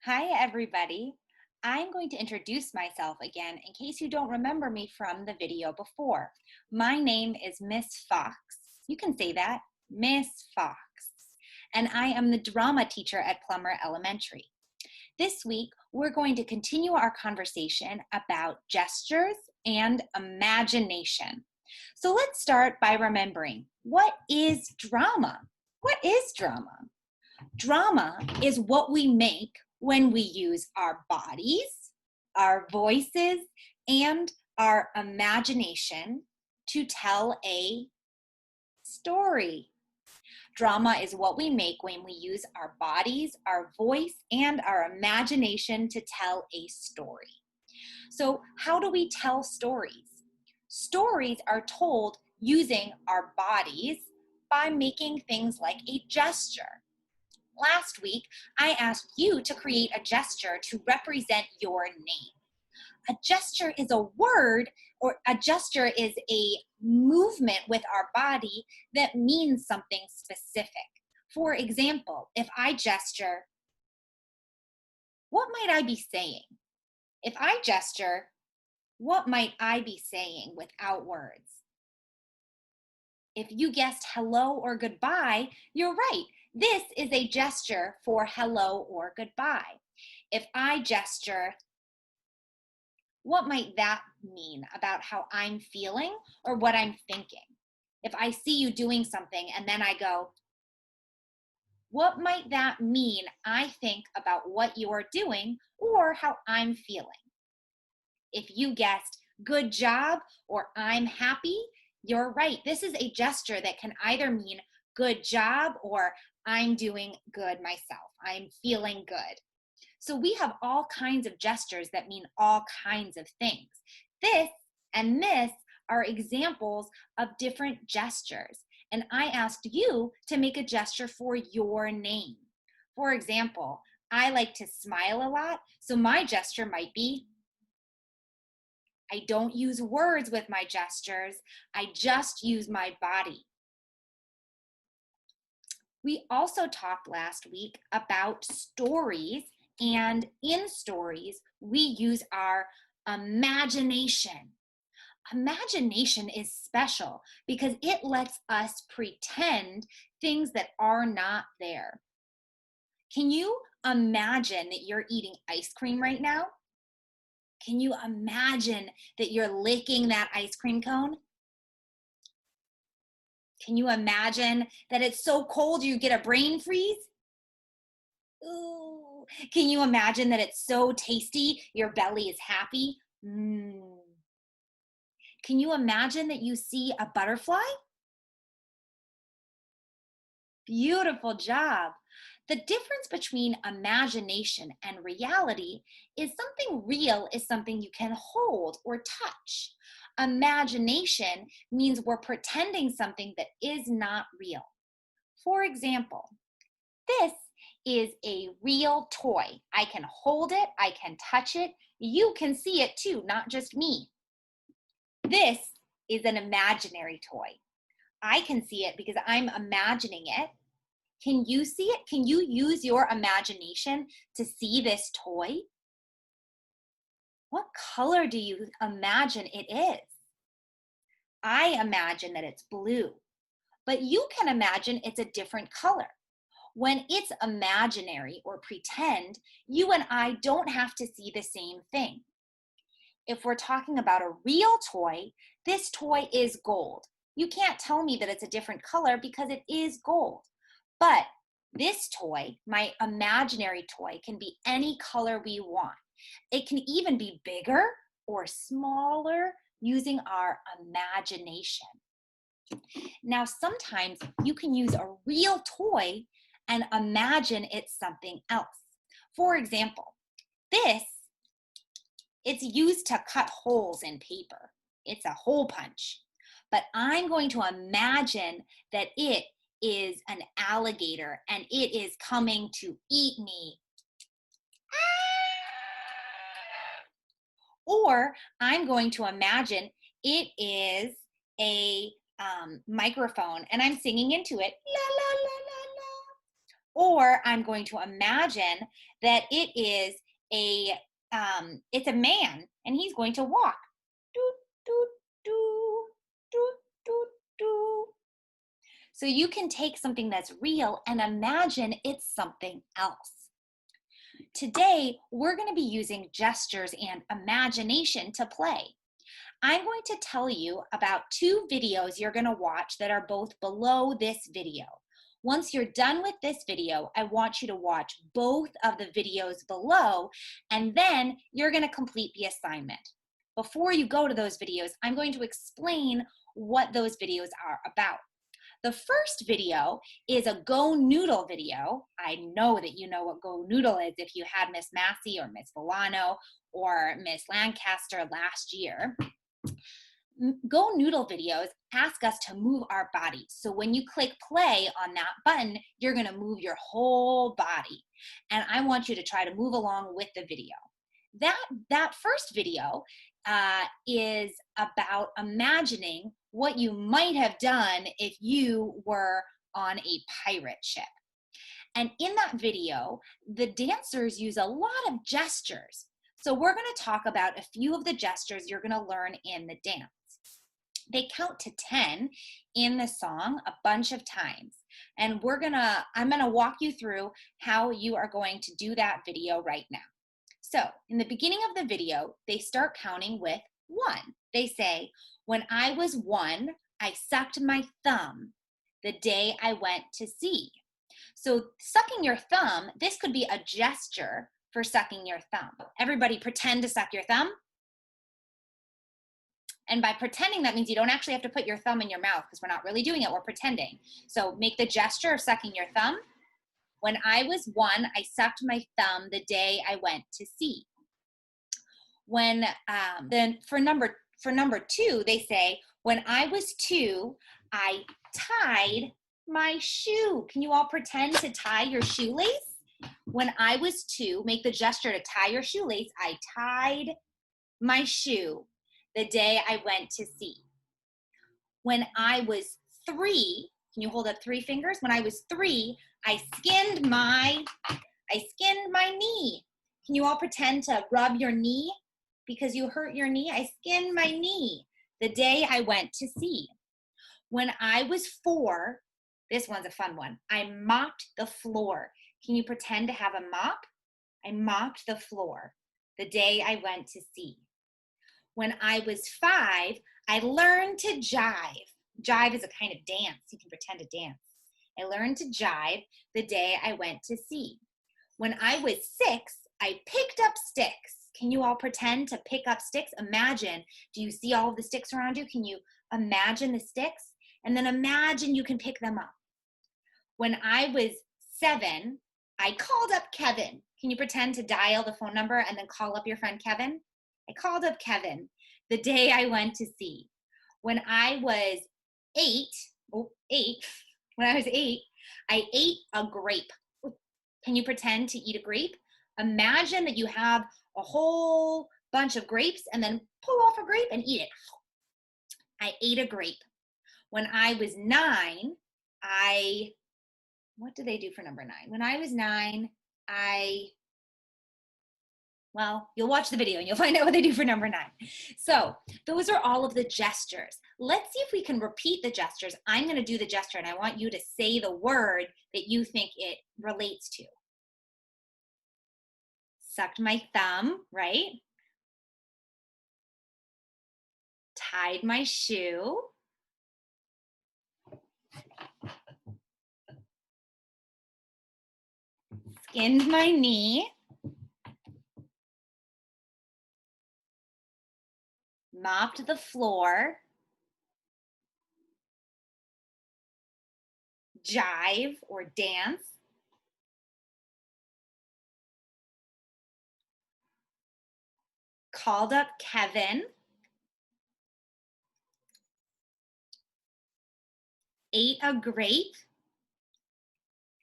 Hi, everybody. I'm going to introduce myself again in case you don't remember me from the video before. My name is Miss Fox. You can say that, Miss Fox. And I am the drama teacher at Plummer Elementary. This week, we're going to continue our conversation about gestures and imagination. So let's start by remembering, what is drama? What is drama? Drama is what we make when we use our bodies, our voices, and our imagination to tell a story. Drama is what we make when we use our bodies, our voice, and our imagination to tell a story. So, how do we tell stories? Stories are told using our bodies by making things like a gesture. Last week, I asked you to create a gesture to represent your name. A gesture is a word, or a gesture is a movement with our body that means something specific. For example, if I gesture, what might I be saying? If I gesture, what might I be saying without words? If you guessed hello or goodbye, you're right. This is a gesture for hello or goodbye. If I gesture, what might that mean about how I'm feeling or what I'm thinking? If I see you doing something and then I go, what might that mean I think about what you are doing or how I'm feeling? If you guessed good job or I'm happy, you're right. This is a gesture that can either mean good job or I'm doing good myself. I'm feeling good. So we have all kinds of gestures that mean all kinds of things. This and this are examples of different gestures. And I asked you to make a gesture for your name. For example, I like to smile a lot, so my gesture might be, I don't use words with my gestures, I just use my body. We also talked last week about stories, and in stories, we use our imagination. Imagination is special because it lets us pretend things that are not there. Can you imagine that you're eating ice cream right now? Can you imagine that you're licking that ice cream cone? Can you imagine that it's so cold you get a brain freeze? Ooh. Can you imagine that it's so tasty your belly is happy? Mm. Can you imagine that you see a butterfly? Beautiful job. The difference between imagination and reality is something real is something you can hold or touch. Imagination means we're pretending something that is not real. For example, this is a real toy. I can hold it, I can touch it. You can see it too, not just me. This is an imaginary toy. I can see it because I'm imagining it. Can you see it? Can you use your imagination to see this toy? What color do you imagine it is? I imagine that it's blue, but you can imagine it's a different color. When it's imaginary or pretend, you and I don't have to see the same thing. If we're talking about a real toy, this toy is gold. You can't tell me that it's a different color because it is gold. But this toy, my imaginary toy, can be any color we want. It can even be bigger or smaller using our imagination. Now, sometimes you can use a real toy and imagine it's something else. For example, it's used to cut holes in paper. It's a hole punch. But I'm going to imagine that it is an alligator and it is coming to eat me. Or I'm going to imagine it is a microphone and I'm singing into it, la la la la la. Or I'm going to imagine that it's a man and he's going to walk. Doot, doot, doot, doot, doot, doot. So you can take something that's real and imagine it's something else. Today, we're going to be using gestures and imagination to play. I'm going to tell you about 2 videos you're going to watch that are both below this video. Once you're done with this video, I want you to watch both of the videos below, and then you're going to complete the assignment. Before you go to those videos, I'm going to explain what those videos are about. The first video is a Go Noodle video. I know that you know what Go Noodle is if you had Miss Massey or Miss Volano or Miss Lancaster last year. Go Noodle videos ask us to move our body. So when you click play on that button, you're going to move your whole body. And I want you to try to move along with the video. That first video is about imagining what you might have done if you were on a pirate ship. And in that video, the dancers use a lot of gestures. So we're going to talk about a few of the gestures you're going to learn in the dance. They count to 10 in the song a bunch of times. And I'm going to walk you through how you are going to do that video right now. So in the beginning of the video, they start counting with 1. They say, when I was 1, I sucked my thumb the day I went to sea. So sucking your thumb, this could be a gesture for sucking your thumb. Everybody pretend to suck your thumb. And by pretending, that means you don't actually have to put your thumb in your mouth because we're not really doing it, we're pretending. So make the gesture of sucking your thumb. When I was 1, I sucked my thumb the day I went to sea. Then for number 2, they say, when I was 2, I tied my shoe. Can you all pretend to tie your shoelace? When I was 2, make the gesture to tie your shoelace. I tied my shoe the day I went to sea. When I was 3, can you hold up 3 fingers? When I was 3, I skinned my knee. Can you all pretend to rub your knee because you hurt your knee? I skinned my knee the day I went to sea. When I was 4, this one's a fun one, I mopped the floor. Can you pretend to have a mop? I mopped the floor the day I went to sea. When I was 5, I learned to jive. Jive is a kind of dance. You can pretend to dance. I learned to jive the day I went to sea. When I was 6, I picked up sticks. Can you all pretend to pick up sticks? Imagine, do you see all of the sticks around you? Can you imagine the sticks? And then imagine you can pick them up. When I was 7, I called up Kevin. Can you pretend to dial the phone number and then call up your friend Kevin? I called up Kevin the day I went to sea. When I was 8, I ate a grape. Can you pretend to eat a grape? Imagine that you have a whole bunch of grapes and then pull off a grape and eat it. I ate a grape. When I was 9, what do they do for number 9? When I was 9, well, you'll watch the video and you'll find out what they do for number 9. So those are all of the gestures. Let's see if we can repeat the gestures. I'm going to do the gesture and I want you to say the word that you think it relates to. Sucked my thumb, right? Tied my shoe. Skinned my knee. Mopped the floor. Jive or dance. Called up Kevin. Ate a grape.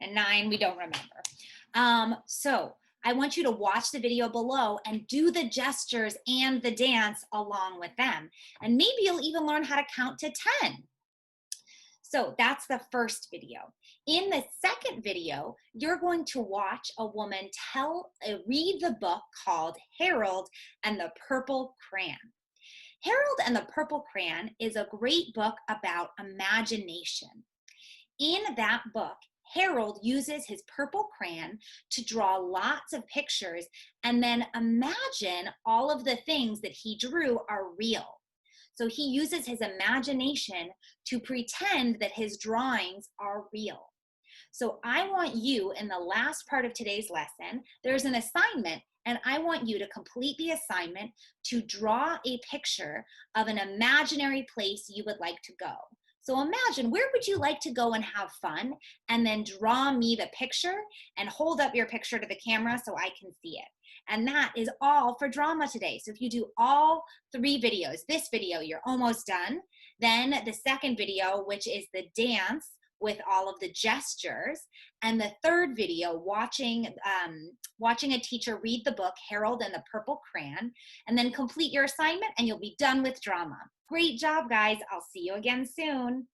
And 9, we don't remember. So I want you to watch the video below and do the gestures and the dance along with them. And maybe you'll even learn how to count to 10. So that's the first video. In the second video, you're going to watch a woman read the book called Harold and the Purple Crayon. Harold and the Purple Crayon is a great book about imagination. In that book, Harold uses his purple crayon to draw lots of pictures and then imagine all of the things that he drew are real. So he uses his imagination to pretend that his drawings are real. So I want you, in the last part of today's lesson, there's an assignment, and I want you to complete the assignment to draw a picture of an imaginary place you would like to go. So imagine, where would you like to go and have fun? And then draw me the picture and hold up your picture to the camera so I can see it. And that is all for drama today. So if you do all 3 videos, this video, you're almost done. Then the second video, which is the dance with all of the gestures, and the third video, watching a teacher read the book Harold and the Purple Crayon, and then complete your assignment and you'll be done with drama. Great job, guys. I'll see you again soon.